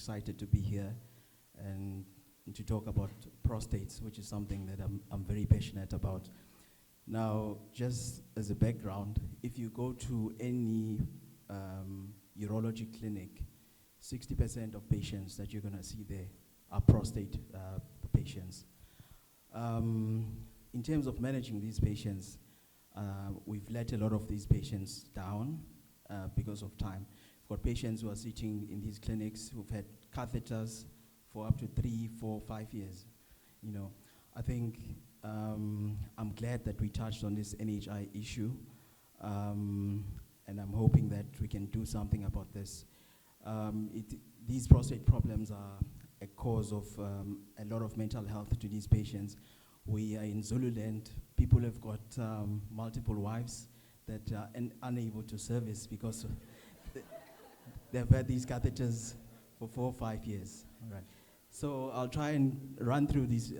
excited to be here and to talk about prostates, which is something that I'm very passionate about. Now, just as a background, if you go to any urology clinic, 60% of patients that you're going to see there are prostate patients. In terms of managing these patients, we've let a lot of these patients down because of time. We've got patients who are sitting in these clinics who've had catheters for up to 3, 4, 5 years. You know, I think I'm glad that we touched on this NHI issue, and I'm hoping that we can do something about this. These prostate problems are a cause of a lot of mental health to these patients. We are in Zululand. People have got multiple wives that are unable to service because they've had these catheters for 4 or 5 years. All right. So I'll try and run through this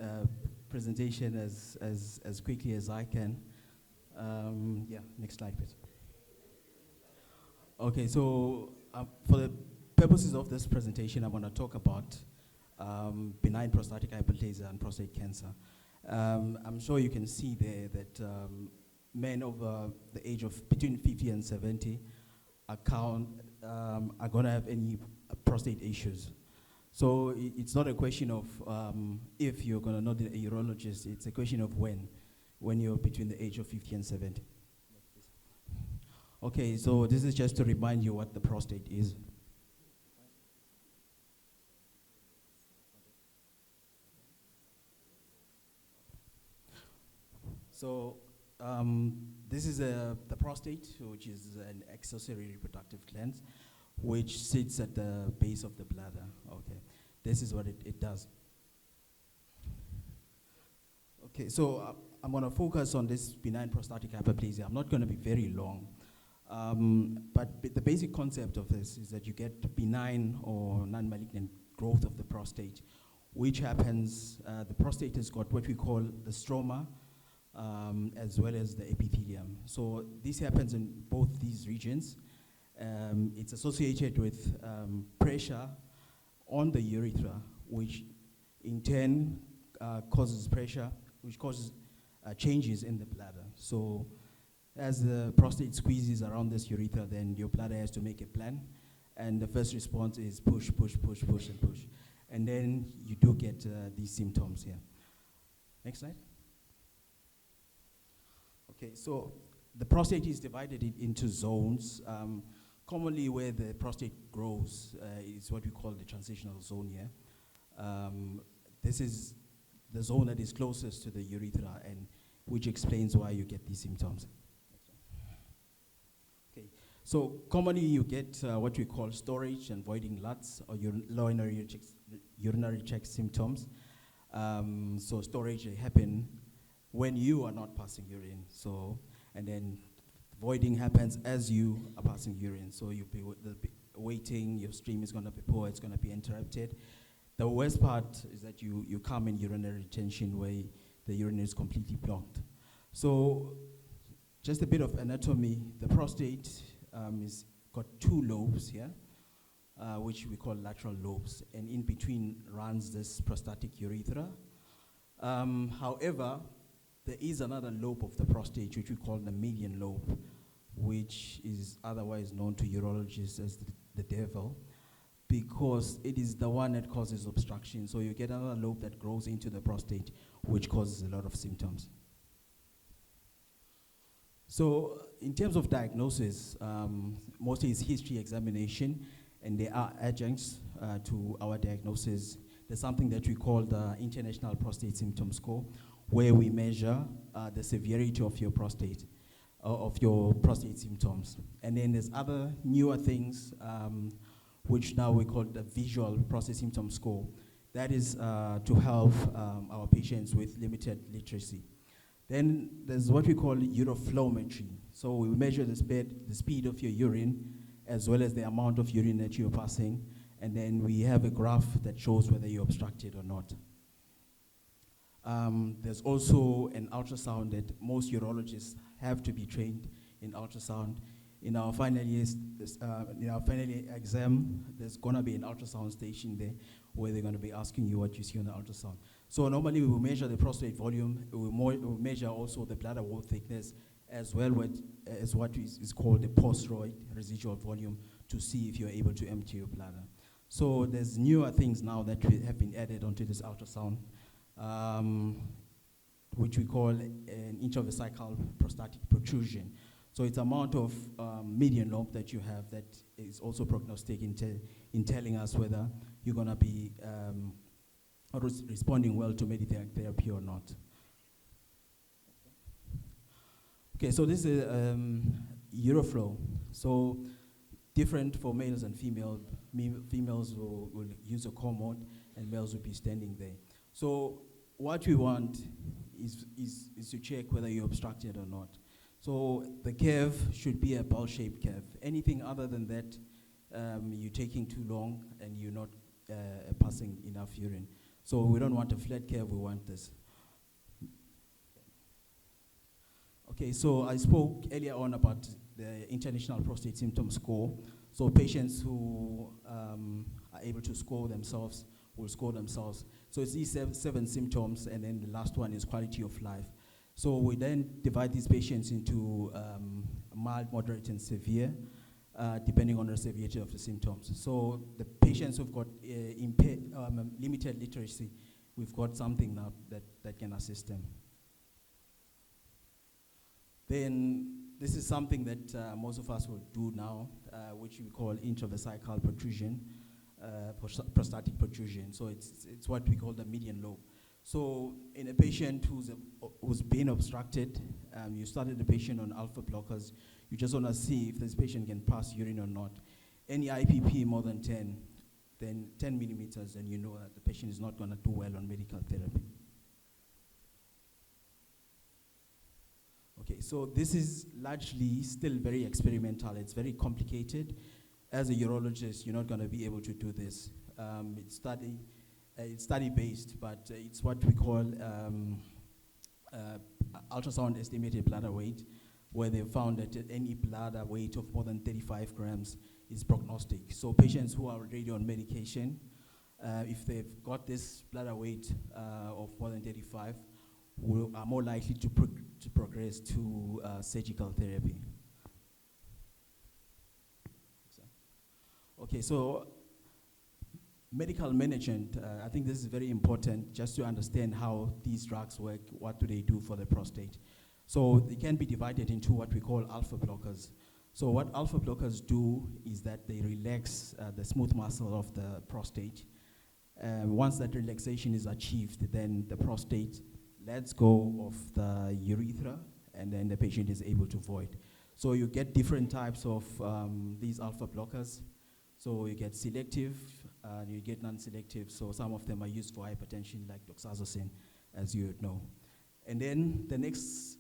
presentation as quickly as I can. Yeah, next slide, please. Okay, so for the purposes of this presentation, I want to talk about benign prostatic hyperplasia and prostate cancer. I'm sure you can see there that men over the age of between 50 and 70 are going to have any prostate issues. So it's not a question of if you're going to know the urologist, it's a question of when you're between the age of 50 and 70. Okay, so this is just to remind you what the prostate is. So this is the prostate, which is an accessory reproductive gland, which sits at the base of the bladder. Okay, this is what it does. Okay, so I'm going to focus on this benign prostatic hyperplasia. I'm not going to be very long, but the basic concept of this is that you get benign or non-malignant growth of the prostate, which happens, the prostate has got what we call the stroma, as well as the epithelium. So this happens in both these regions. It's associated with pressure on the urethra, which in turn causes pressure, which causes changes in the bladder. So as the prostate squeezes around this urethra, then your bladder has to make a plan, and the first response is push, push, push, push, and push. And then you do get these symptoms here. Next slide. Okay, so the prostate is divided into zones. Commonly where the prostate grows is what we call the transitional zone here. This is the zone that is closest to the urethra, and which explains why you get these symptoms. Okay, so commonly you get what we call storage and voiding LUTs, or urinary tract symptoms. So storage happen when you are not passing urine. So, and then voiding happens as you are passing urine. So you'll be waiting, your stream is going to be poor, it's going to be interrupted. The worst part is that you come in urinary retention where the urine is completely blocked. So just a bit of anatomy. The prostate is got 2 lobes here, which we call lateral lobes, and in between runs this prostatic urethra. However, there is another lobe of the prostate, which we call the median lobe, which is otherwise known to urologists as the devil, because it is the one that causes obstruction. So you get another lobe that grows into the prostate, which causes a lot of symptoms. So in terms of diagnosis, mostly it's history examination, and there are adjuncts to our diagnosis. There's something that we call the International Prostate Symptom Score, where we measure the severity of your prostate symptoms. And then there's other newer things, which now we call the Visual Prostate Symptom Score. That is to help our patients with limited literacy. Then there's what we call uroflowmetry. So we measure the speed of your urine, as well as the amount of urine that you're passing, and then we have a graph that shows whether you're obstructed or not. There's also an ultrasound that most urologists have to be trained in ultrasound. in our final year exam, there's gonna be an ultrasound station there where they're gonna be asking you what you see on the ultrasound. So normally we will measure the prostate volume, we will measure also the bladder wall thickness, as well as what is called the post-roid residual volume, to see if you're able to empty your bladder. So there's newer things now that have been added onto this ultrasound, which we call an intravesical prostatic protrusion. So it's amount of median lobe that you have that is also prognostic in telling us whether you're gonna be responding well to medical therapy or not. Okay, so this is Euroflow. So different for males and females. Females will use a core mode and males will be standing there. So what we want is to check whether you're obstructed or not. So the curve should be a bell-shaped curve. Anything other than that, you're taking too long and you're not passing enough urine. So we don't want a flat curve, we want this. Okay, so I spoke earlier on about the International Prostate Symptom Score. So patients who are able to score themselves will score themselves. So it's these seven symptoms, and then the last one is quality of life. So we then divide these patients into mild, moderate, and severe, depending on the severity of the symptoms. So the patients who've got limited literacy, we've got something now that can assist them. Then this is something that most of us will do now, which we call intravesical protrusion, prostatic protrusion. So it's what we call the median lobe. So in a patient who's been obstructed, you started the patient on alpha blockers. You just want to see if this patient can pass urine or not. Any IPP more than 10, then 10 millimeters, and you know that the patient is not going to do well on medical therapy. Okay, so this is largely still very experimental. It's very complicated. As a urologist, you're not going to be able to do this. It's study-based, but it's what we call ultrasound estimated bladder weight, where they found that any bladder weight of more than 35 grams is prognostic. So patients who are already on medication, if they've got this bladder weight of more than 35, are more likely to progress to surgical therapy. Okay, so medical management, I think this is very important just to understand how these drugs work, what do they do for the prostate. So they can be divided into what we call alpha blockers. So what alpha blockers do is that they relax the smooth muscle of the prostate. Once that relaxation is achieved, then the prostate lets go of the urethra, and then the patient is able to void. So you get different types of these alpha blockers. So you get selective, you get non-selective. So some of them are used for hypertension, like doxazosin, as you would know. And then the next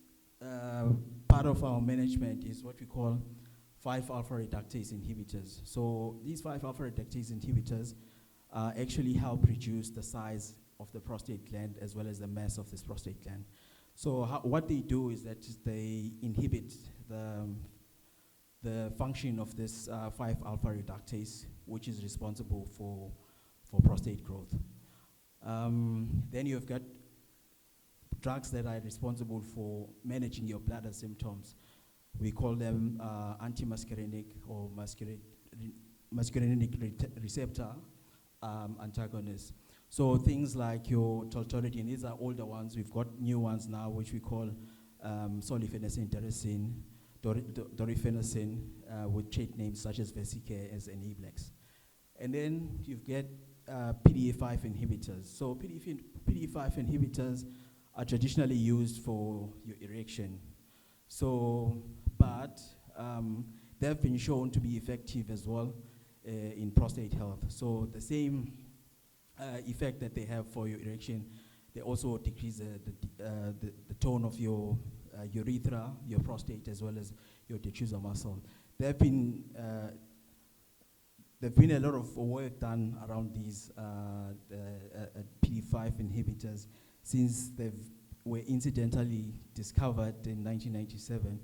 part of our management is what we call 5-alpha reductase inhibitors. So these 5-alpha reductase inhibitors actually help reduce the size of the prostate gland as well as the mass of this prostate gland. So what they do is that they inhibit the function of this 5-alpha reductase, which is responsible for prostate growth. Then you've got drugs that are responsible for managing your bladder symptoms. We call them anti-muscarinic or muscarinic receptor antagonists. So things like your toltolidine, these are older ones. We've got new ones now, which we call solifenacin, tyrosine, dorifenacin, with trade names such as Vesicare as Enablex. And then you get PDE5 inhibitors. So PDE5 inhibitors are traditionally used for your erection. So, but they've been shown to be effective as well in prostate health. So the same effect that they have for your erection, they also decrease the tone of your urethra, your prostate, as well as your detrusor muscle. There've been a lot of work done around these PDE5 inhibitors since they were incidentally discovered in 1997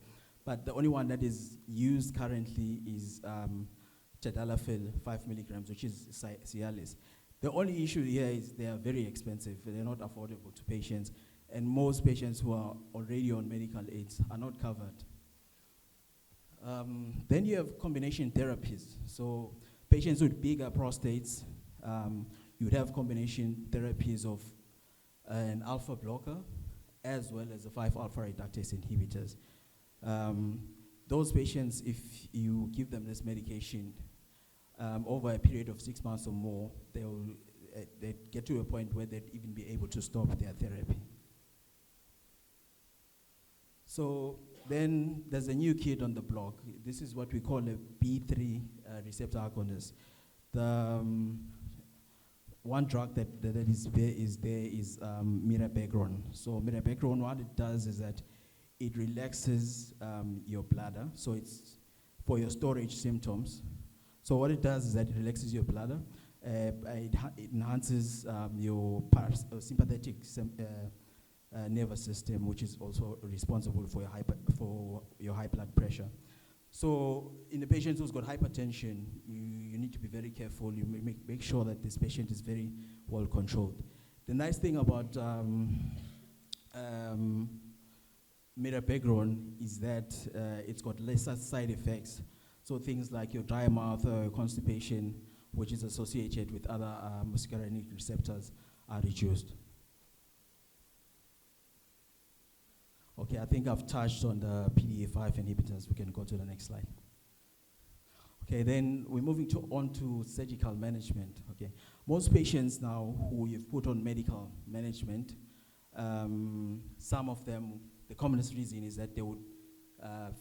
But the only one that is used currently is tadalafil, 5 milligrams, which is Cialis. The only issue here is they are very expensive. They're not affordable to patients. And most patients who are already on medical aids are not covered. Then you have combination therapies. So patients with bigger prostates, you would have combination therapies of an alpha blocker as well as the 5-alpha reductase inhibitors. Those patients, if you give them this medication over a period of 6 months or more, they get to a point where they'd even be able to stop their therapy. So then there's a new kid on the block. This is what we call a B3 receptor agonist. The one drug that is mirabegron. So mirabegron, what it does is that it relaxes your bladder. So it's for your storage symptoms. So what it does is that it relaxes your bladder. It enhances your sympathetic nervous system, which is also responsible for your high blood pressure. So in the patient who's got hypertension, you need to be very careful. You make sure that this patient is very well controlled. The nice thing about mirabegron is that it's got lesser side effects. So things like your dry mouth or constipation, which is associated with other muscarinic receptors, are reduced. Okay, I think I've touched on the PDE5 inhibitors. We can go to the next slide. Okay, then we're moving on to surgical management. Okay, most patients now who you've put on medical management, some of them, the commonest reason is that they would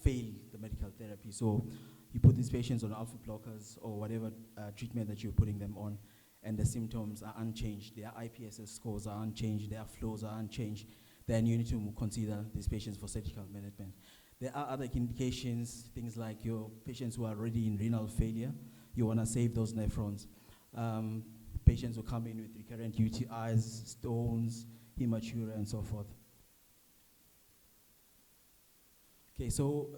fail the medical therapy. So you put these patients on alpha blockers or whatever treatment that you're putting them on, and the symptoms are unchanged. Their IPSS scores are unchanged. Their flows are unchanged. Then you need to consider these patients for surgical management. There are other indications, things like your patients who are already in renal failure. You want to save those nephrons. Patients who come in with recurrent UTIs, stones, hematuria, and so forth. Okay, so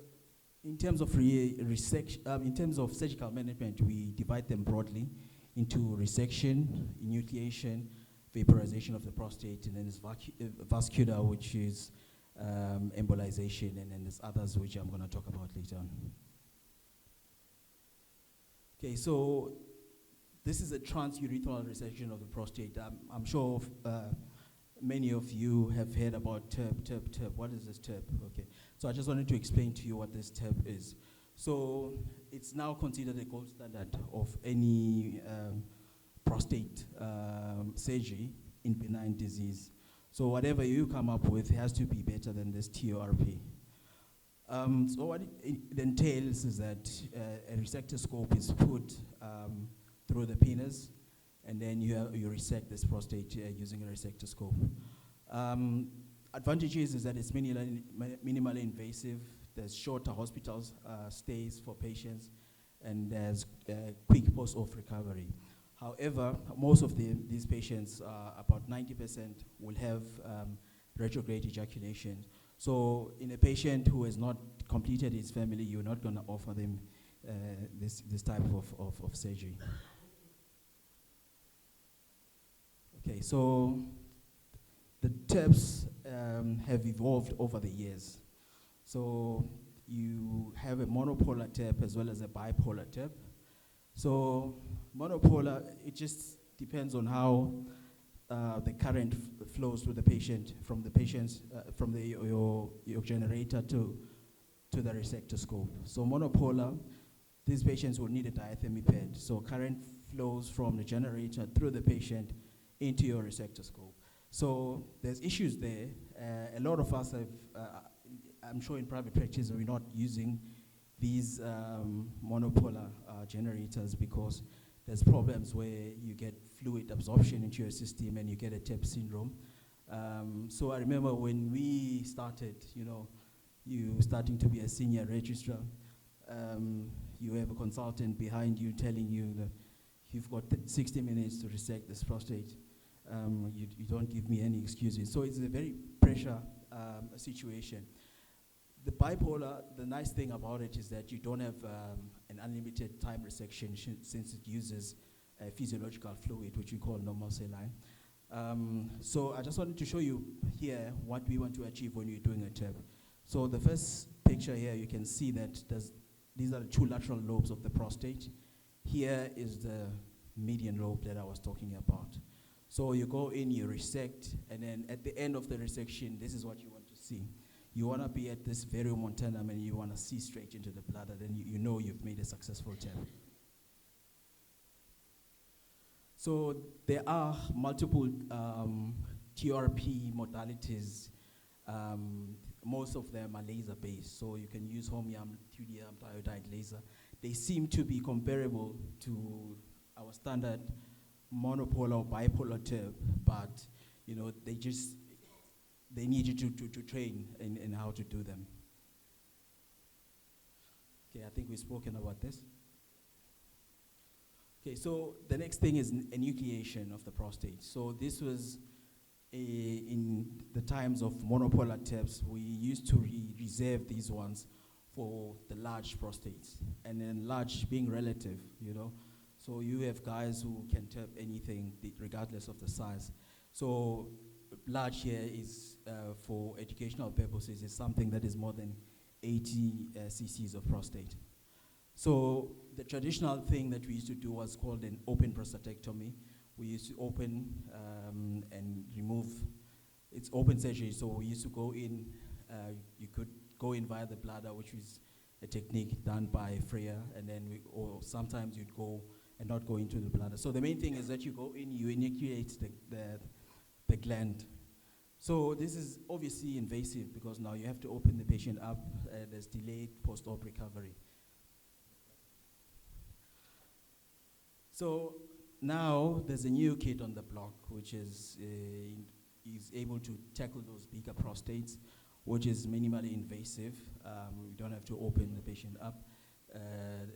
in terms of in terms of surgical management, we divide them broadly into resection, enucleation, vaporization of the prostate, and then there's vascular, which is embolization, and then there's others which I'm going to talk about later on. Okay, so this is a transurethral resection of the prostate. I'm sure many of you have heard about TURP. What is this TURP? Okay, so I just wanted to explain to you what this TURP is. So it's now considered a gold standard of any prostate surgery in benign disease. So whatever you come up with has to be better than this TURP. So what it entails is that a resectoscope is put through the penis, and then you resect this prostate using a resectoscope. Advantages is that it's minimally invasive. There's shorter hospital stays for patients, and there's quick post-op recovery. However, most of these patients, about 90%, will have retrograde ejaculation. So in a patient who has not completed his family, you're not going to offer them this type of surgery. Okay, so the TURPs have evolved over the years. So you have a monopolar TURP as well as a bipolar TURP. So monopolar, it just depends on how the current flows to the patient, from your generator to the resectoscope. So monopolar, these patients will need a diathermy pad. So current flows from the generator through the patient into your resectoscope. So there's issues there. A lot of us have, I'm sure in private practice, we're not using these monopolar generators because there's problems where you get fluid absorption into your system and you get a TEP syndrome. So I remember when we started, you starting to be a senior registrar, you have a consultant behind you telling you that you've got 60 minutes to resect this prostate. You don't give me any excuses. So it's a very pressure situation. The bipolar, the nice thing about it is that you don't have an unlimited time resection since it uses physiological fluid, which we call normal saline. So I just wanted to show you here what we want to achieve when you're doing a TEP. So the first picture here, you can see that these are the two lateral lobes of the prostate. Here is the median lobe that I was talking about. So you go in, you resect, and then at the end of the resection, this is what you want to see. You want to be at this variomonttanum and you want to see straight into the bladder, then you know you've made a successful TEP. So there are multiple TRP modalities. Most of them are laser-based, so you can use holmium, thulium, diodide laser. They seem to be comparable to our standard monopolar or bipolar TEP, but you know they need you to train in how to do them. Okay, I think we've spoken about this. Okay, so the next thing is enucleation of the prostate. So this was in the times of monopolar TEPs, we used to reserve these ones for the large prostates, and then large being relative, you know. So you have guys who can TEP anything regardless of the size. So large here is, for educational purposes, is something that is more than 80 cc's of prostate. So the traditional thing that we used to do was called an open prostatectomy. We used to open and remove, it's open surgery, so we used to go in, you could go in via the bladder, which is a technique done by Freya, and then or sometimes you'd go and not go into the bladder. So the main thing is that you go in, you enucleate the gland. So this is obviously invasive because now you have to open the patient up, there's delayed post-op recovery. So now there's a new kid on the block which is able to tackle those bigger prostates, which is minimally invasive. We don't have to open the patient up.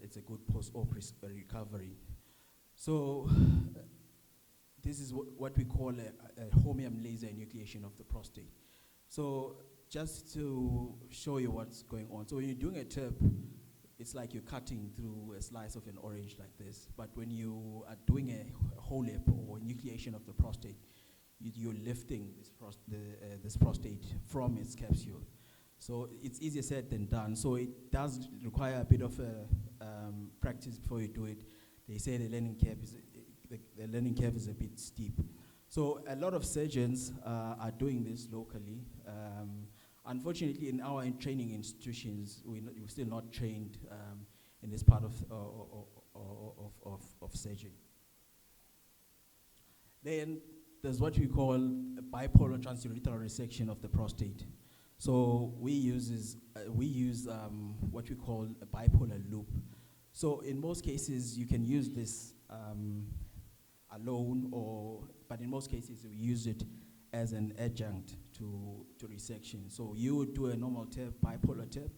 It's a good post-op recovery. So this is what we call a holmium laser enucleation of the prostate. So just to show you what's going on. So when you're doing a TEP, it's like you're cutting through a slice of an orange like this. But when you are doing a HOLEP or enucleation of the prostate, you're lifting this prostate from its capsule. So it's easier said than done. So it does require a bit of practice before you do it. They say the learning curve is a bit steep. So a lot of surgeons are doing this locally. Unfortunately, in our training institutions, we're still not trained in this part of surgery. Then there's what we call a bipolar transurethral resection of the prostate. So we use what we call a bipolar loop. So in most cases, you can use this alone, but in most cases, we use it as an adjunct to resection. So you would do a normal TEP, bipolar TEP,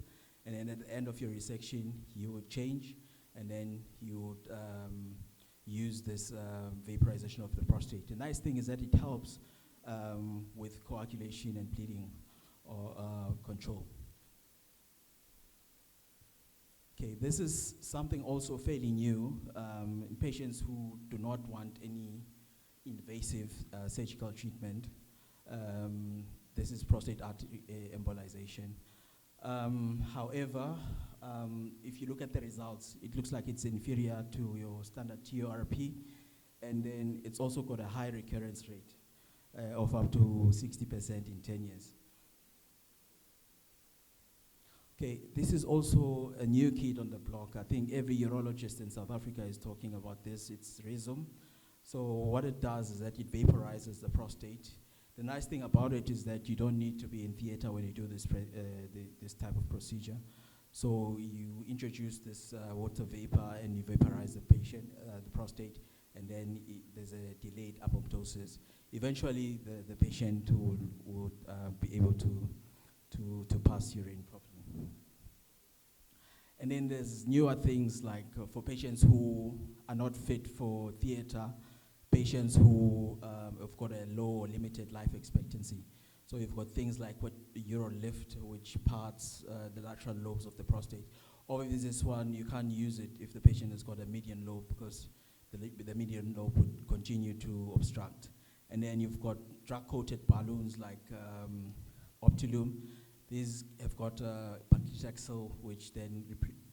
and then at the end of your resection, you would change, and then you would use this vaporization of the prostate. The nice thing is that it helps with coagulation and bleeding or control. Okay, this is something also fairly new in patients who do not want any invasive surgical treatment. This is prostate artery embolization. However, if you look at the results, it looks like it's inferior to your standard TURP, and then it's also got a high recurrence rate of up to 60% in 10 years. Okay, this is also a new kid on the block. I think every urologist in South Africa is talking about this. It's Rhizome. So what it does is that it vaporizes the prostate. The nice thing about it is that you don't need to be in theater when you do this this type of procedure. So you introduce this water vapor and you vaporize the patient, the prostate, and then there's a delayed apoptosis. Eventually, the patient would be able to pass urine properly. And then there's newer things like for patients who are not fit for theater, patients who have got a low or limited life expectancy. So you've got things like what Eurolift, which parts the lateral lobes of the prostate. Or if this one, you can't use it if the patient has got a median lobe, because the median lobe would continue to obstruct. And then you've got drug-coated balloons like Optilum. These have got paclitaxel, which then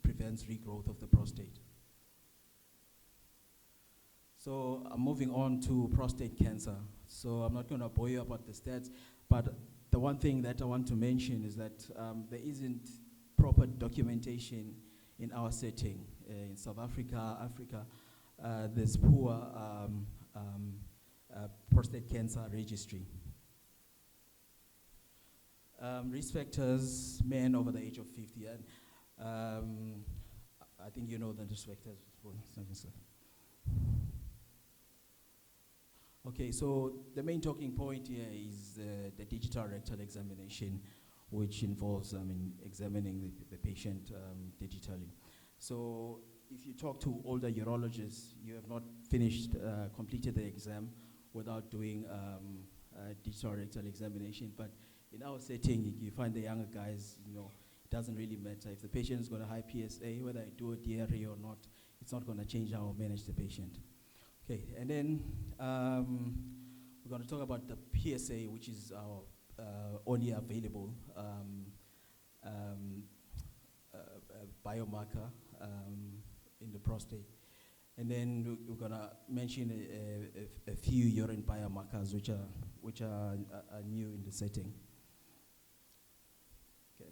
prevents regrowth of the prostate. So I'm moving on to prostate cancer. So I'm not going to bore you about the stats, but the one thing that I want to mention is that there isn't proper documentation in our setting. In South Africa, there's poor prostate cancer registry. Risk factors, men over the age of 50. And I think you know the risk factors. Okay, so the main talking point here is the digital rectal examination, which involves examining the patient digitally. So if you talk to older urologists, you have not completed the exam without doing a digital rectal examination. But in our setting, you find the younger guys, it doesn't really matter. If the patient's got a high PSA, whether I do a DRA or not, it's not going to change how I manage the patient. Okay, and then we're going to talk about the PSA, which is our only available biomarker in the prostate. And then we're going to mention a few urine biomarkers which are new in the setting. Okay.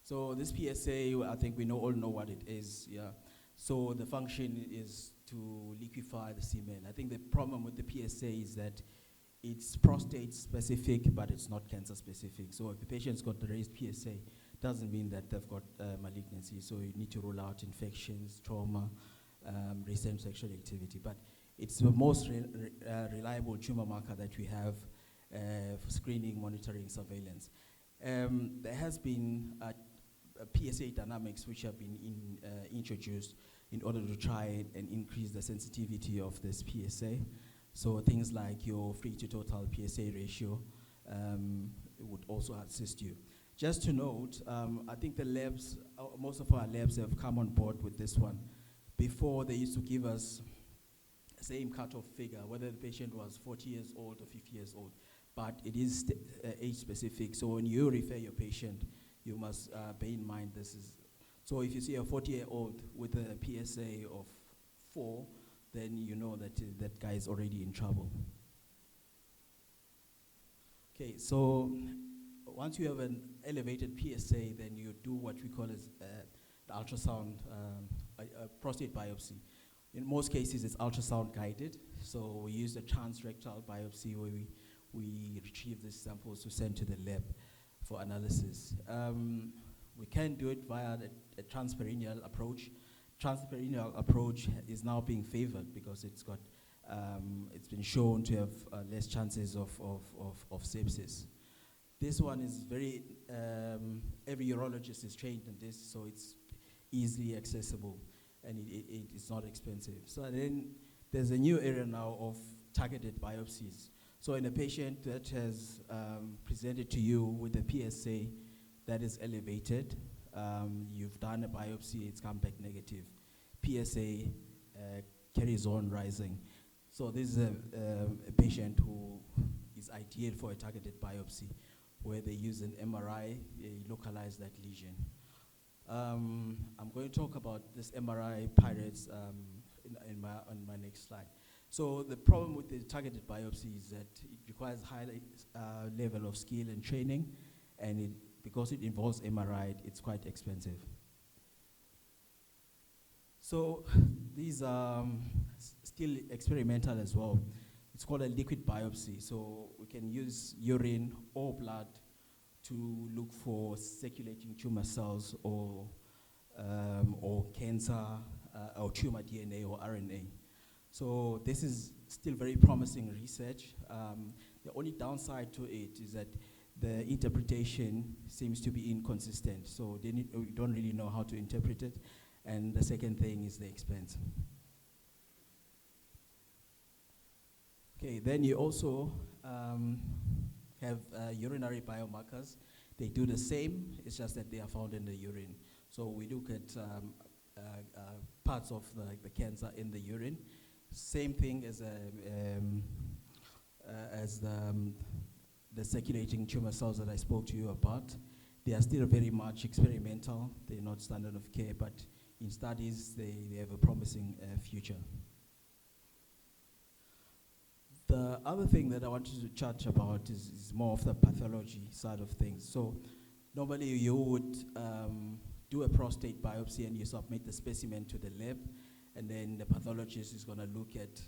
So this PSA, I think we all know what it is. Yeah. So the function is to liquefy the semen. I think the problem with the PSA is that it's prostate specific, but it's not cancer specific. So if the patient's got the raised PSA, doesn't mean that they've got malignancy. So you need to rule out infections, trauma, recent sexual activity. But it's the most reliable tumor marker that we have for screening, monitoring, surveillance. There has been PSA dynamics which have been introduced in order to try and increase the sensitivity of this PSA. So things like your free to total PSA ratio would also assist you. Just to note, I think the labs, most of our labs have come on board with this one. Before, they used to give us the same cutoff figure, whether the patient was 40 years old or 50 years old, but it is age specific. So when you refer your patient, you must bear in mind this is, so if you see a 40-year-old with a PSA of 4, then you know that that guy is already in trouble. Okay, so once you have an elevated PSA, then you do what we call as the ultrasound, a prostate biopsy. In most cases, it's ultrasound guided. So we use a transrectal biopsy where we retrieve these samples to send to the lab for analysis. We can do it via a transperineal approach. Transperineal approach is now being favored because it's been shown to have less chances of sepsis. This one is very, every urologist is trained in this, so it's easily accessible and it's not expensive. So then there's a new area now of targeted biopsies. So in a patient that has presented to you with a PSA that is elevated, you've done a biopsy, it's come back negative. PSA carries on rising. So this is a patient who is ideal for a targeted biopsy where they use an MRI, they localize that lesion. I'm going to talk about this MRI pirates on my next slide. So the problem with the targeted biopsy is that it requires high level of skill and training, and because it involves MRI, it's quite expensive. So these are still experimental as well. It's called a liquid biopsy. So we can use urine or blood to look for circulating tumor cells or cancer or tumor DNA or RNA. So this is still very promising research. The only downside to it is that the interpretation seems to be inconsistent. So we don't really know how to interpret it. And the second thing is the expense. Okay, then you also have urinary biomarkers. They do the same, it's just that they are found in the urine. So we look at parts of the cancer in the urine. Same thing as the circulating tumor cells that I spoke to you about. They are still very much experimental. They're not standard of care, but in studies, they have a promising future. The other thing that I wanted to chat about is more of the pathology side of things. So normally you would do a prostate biopsy and you submit the specimen to the lab, and then the pathologist is going to look at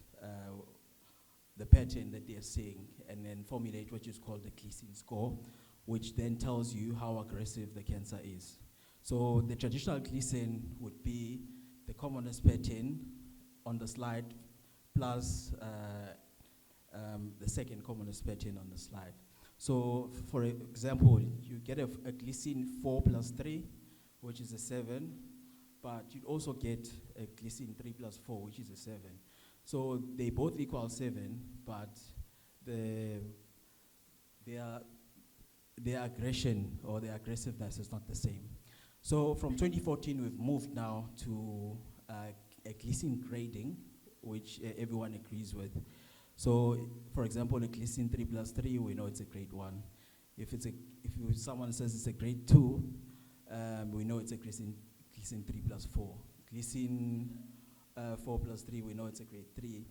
the pattern that they're seeing and then formulate what is called the Gleason score, which then tells you how aggressive the cancer is. So the traditional Gleason would be the commonest pattern on the slide plus the second commonest pattern on the slide. So for example, you get a Gleason 4 plus 3, which is a 7, but you also get a Gleason 3 plus 4, which is a 7. So they both equal 7, but their aggression or their aggressiveness is not the same. So from 2014, we've moved now to a Gleason grading, which everyone agrees with. So, for example, a Gleason 3 plus 3, we know it's a grade 1. If someone says it's a grade 2, we know it's a Gleason 3 plus 4. Gleason 4 plus 3, we know it's a grade 3.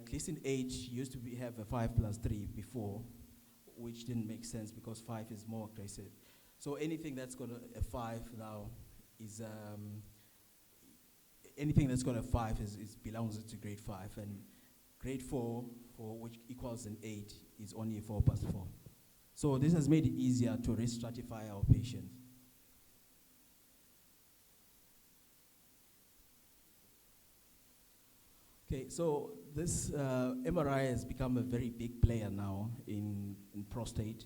Gleason H used to have a 5 plus 3 before, which didn't make sense because 5 is more aggressive. So anything that's got a 5 now is anything that's got a 5 belongs to grade 5, and grade 4, which equals an 8, is only a 4 plus 4. So this has made it easier to risk stratify our patients. Okay, so this MRI has become a very big player now in prostate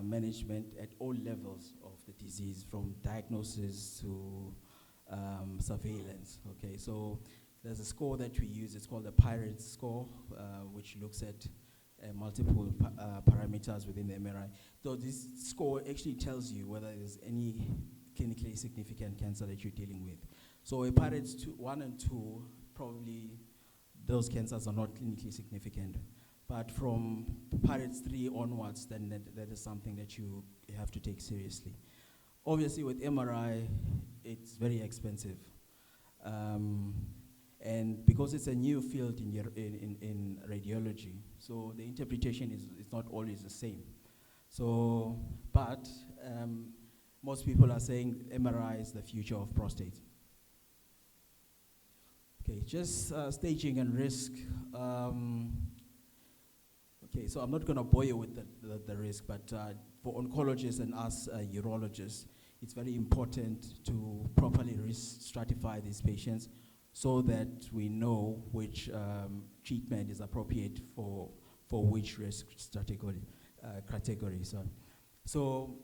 management at all levels of the disease, from diagnosis to surveillance. Okay, so there's a score that we use. It's called the PIRATE score, which looks at multiple parameters within the MRI. So this score actually tells you whether there's any clinically significant cancer that you're dealing with. So a PIRATE 1 and 2, probably those cancers are not clinically significant. But from PIRATE 3 onwards, then that is something that you have to take seriously. Obviously, with MRI, it's very expensive. And because it's a new field in radiology, so the interpretation is not always the same. So, but most people are saying MRI is the future of prostate. Okay, just staging and risk. Okay, so I'm not going to bore you with the risk, but for oncologists and us urologists, it's very important to properly risk stratify these patients so that we know which treatment is appropriate for which risk category. So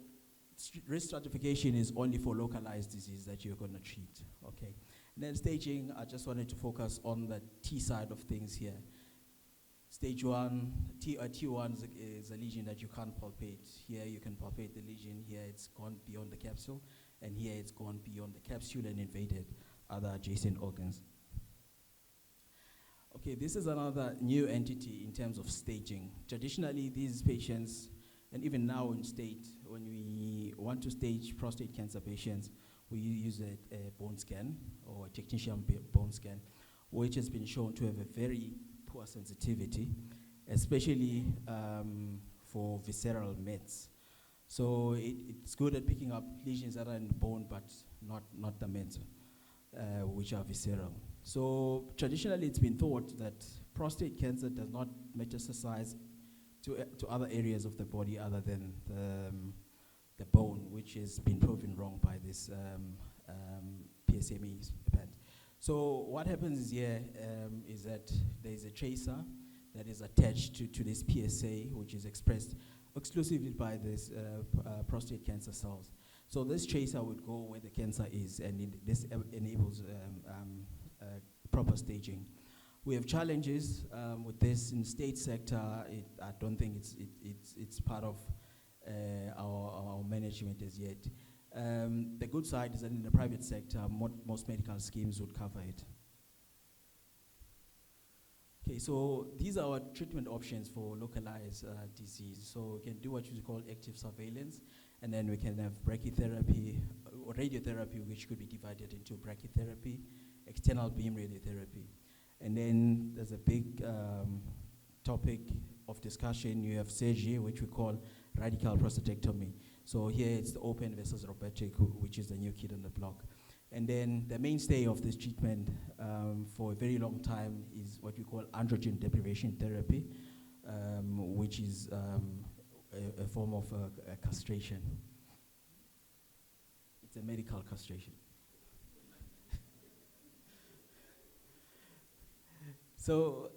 risk stratification is only for localized disease that you're going to treat. Okay. And then staging, I just wanted to focus on the T side of things here. Stage 1, T1 is a lesion that you can't palpate. Here you can palpate the lesion. Here it's gone beyond the capsule, and here it's gone beyond the capsule and invaded other adjacent organs. Okay, this is another new entity in terms of staging. Traditionally, these patients, and even now in state, when we want to stage prostate cancer patients, we use a bone scan or a technician bone scan, which has been shown to have a very poor sensitivity, especially for visceral mets. So it's good at picking up lesions that are in the bone, but not the mets, which are visceral. So traditionally, it's been thought that prostate cancer does not metastasize to other areas of the body other than the bone, which has been proven wrong by this PSMA patent. So what happens here is that there is a tracer that is attached to this PSA, which is expressed exclusively by this prostate cancer cells. So this tracer would go where the cancer is, and this enables proper staging. We have challenges with this in the state sector. I don't think it's part of our management as yet. The good side is that in the private sector, most medical schemes would cover it. Okay, so these are our treatment options for localized disease. So we can do what you call active surveillance, and then we can have brachytherapy or radiotherapy, which could be divided into brachytherapy, external beam radiotherapy. And then there's a big topic of discussion. You have surgery, which we call radical prostatectomy. So here it's the open versus robotic, which is the new kid on the block. And then the mainstay of this treatment for a very long time is what we call androgen deprivation therapy, which is a form of a castration. It's a medical castration. So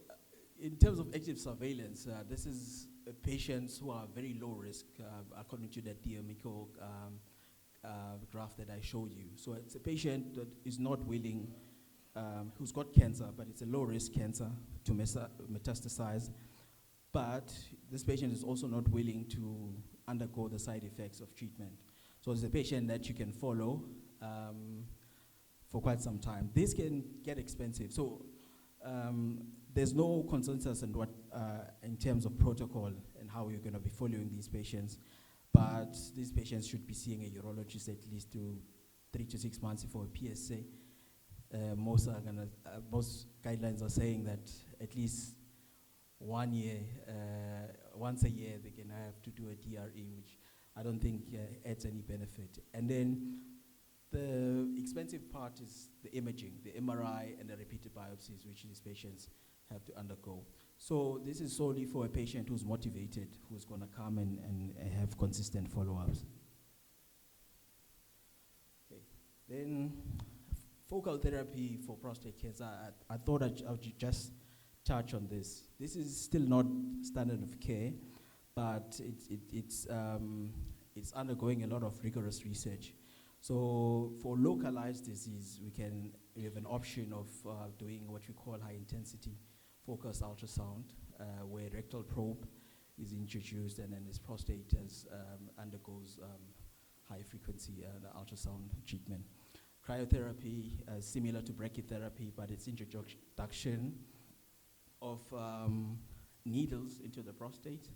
in terms of active surveillance, this is patients who are very low risk, according to the DMECO graph that I showed you. So it's a patient that is not willing, who's got cancer, but it's a low-risk cancer to metastasize. But this patient is also not willing to undergo the side effects of treatment. So it's a patient that you can follow for quite some time. This can get expensive. So there's no consensus in in terms of protocol and how you're going to be following these patients. But these patients should be seeing a urologist at least 3 to 6 months before a PSA. Most guidelines are saying that at least 1 year, once a year, they can have to do a DRE, which I don't think adds any benefit. And then the expensive part is the imaging, the MRI and the repeated biopsies, which these patients have to undergo. So this is solely for a patient who's motivated, who's going to come and have consistent follow-ups. Okay. Then focal therapy for prostate cancer, I thought I would just touch on this. This is still not standard of care, but it's undergoing a lot of rigorous research. So for localized disease, we have an option of doing what we call high-intensity focused ultrasound, where rectal probe is introduced and then this prostate undergoes high-frequency ultrasound treatment. Cryotherapy, similar to brachytherapy, but it's introduction of needles into the prostate,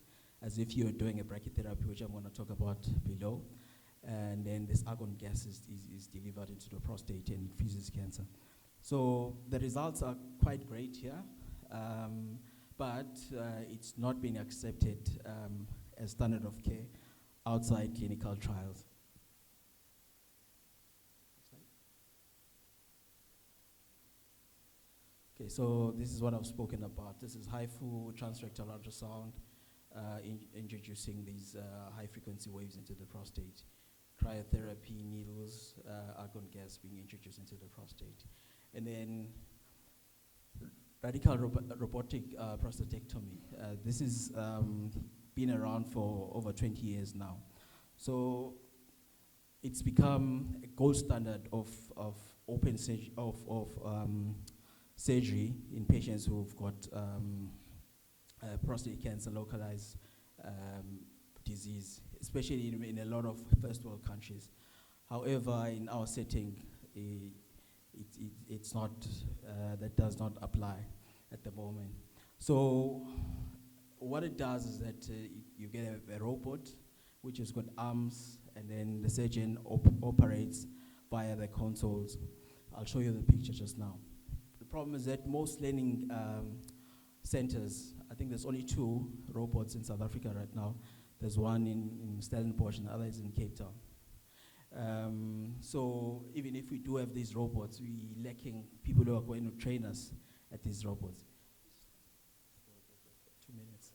as if you're doing a brachytherapy, which I'm going to talk about below. And then this argon gas is delivered into the prostate and infuses cancer. So the results are quite great here, but it's not been accepted as standard of care outside clinical trials. Okay, so this is what I've spoken about. This is HIFU transrectal ultrasound, introducing these high-frequency waves into the prostate. Cryotherapy, needles, argon gas being introduced into the prostate. And then radical robotic prostatectomy. This has been around for over 20 years now. So it's become a gold standard of open surgery in patients who've got prostate cancer, localized disease, especially in a lot of first world countries. However, in our setting, it's not, that does not apply at the moment. So what it does is that you get a robot which has got arms, and then the surgeon operates via the consoles. I'll show you the picture just now. The problem is that most learning centers, I think there's only 2 robots in South Africa right now. There's one in Stellenbosch and the other is in Cape Town. So even if we do have these robots, we're lacking people who are going to train us at these robots. 2 minutes.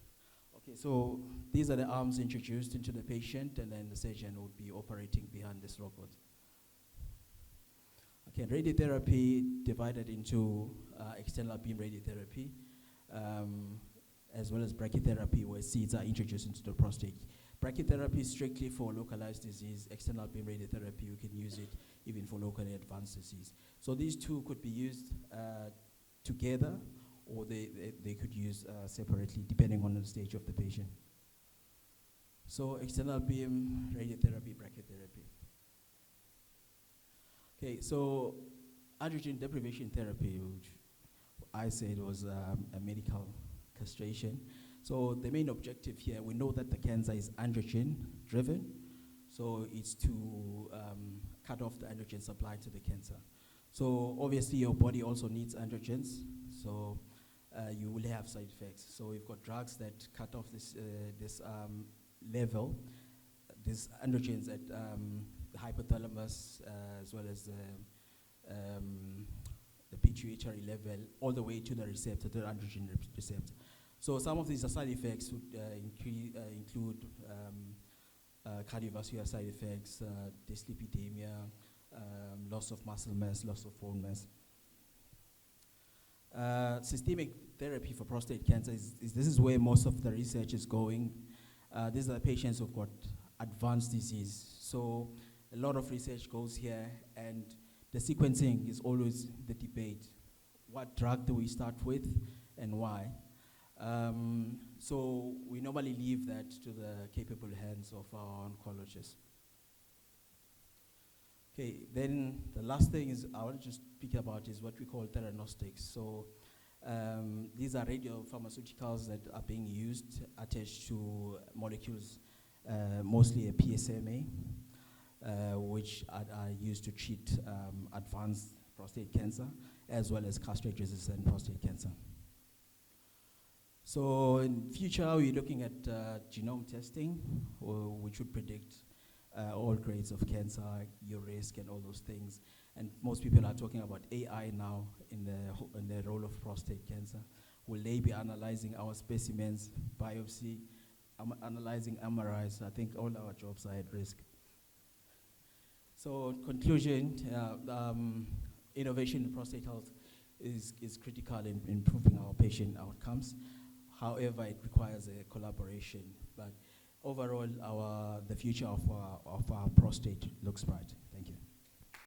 Okay, so these are the arms introduced into the patient, and then the surgeon would be operating behind this robot. Okay, radiotherapy divided into external beam radiotherapy, as well as brachytherapy, where seeds are introduced into the prostate. Brachytherapy is strictly for localized disease. External beam radiotherapy, you can use it even for locally advanced disease. So these two could be used together, or they could use separately depending on the stage of the patient. So external beam radiotherapy, brachytherapy. Okay, so androgen deprivation therapy, which I said was a medical castration. So the main objective here, we know that the cancer is androgen driven, so it's to cut off the androgen supply to the cancer. So obviously your body also needs androgens, so you will have side effects. So we've got drugs that cut off this level, these androgens at the hypothalamus as well as the pituitary level, all the way to the receptor, the androgen receptor. So some of these side effects would include cardiovascular side effects, dyslipidemia, loss of muscle mass, loss of bone mass. Systemic therapy for prostate cancer this is where most of the research is going. These are patients who've got advanced disease. So a lot of research goes here, and the sequencing is always the debate. What drug do we start with and why? So we normally leave that to the capable hands of our oncologists. Okay, then the last thing is I want to just speak about is what we call theranostics. So these are radiopharmaceuticals that are being used attached to molecules, mostly a PSMA, which are used to treat advanced prostate cancer, as well as castrate-resistant prostate cancer. So in future, we're looking at genome testing, which would predict all grades of cancer, your risk, and all those things. And most people are talking about AI now in the role of prostate cancer. Will they be analyzing our specimens, biopsy, analyzing MRIs? I think all our jobs are at risk. So in conclusion, innovation in prostate health is critical in improving our patient outcomes. However, it requires a collaboration. But overall, the future of our prostate looks bright.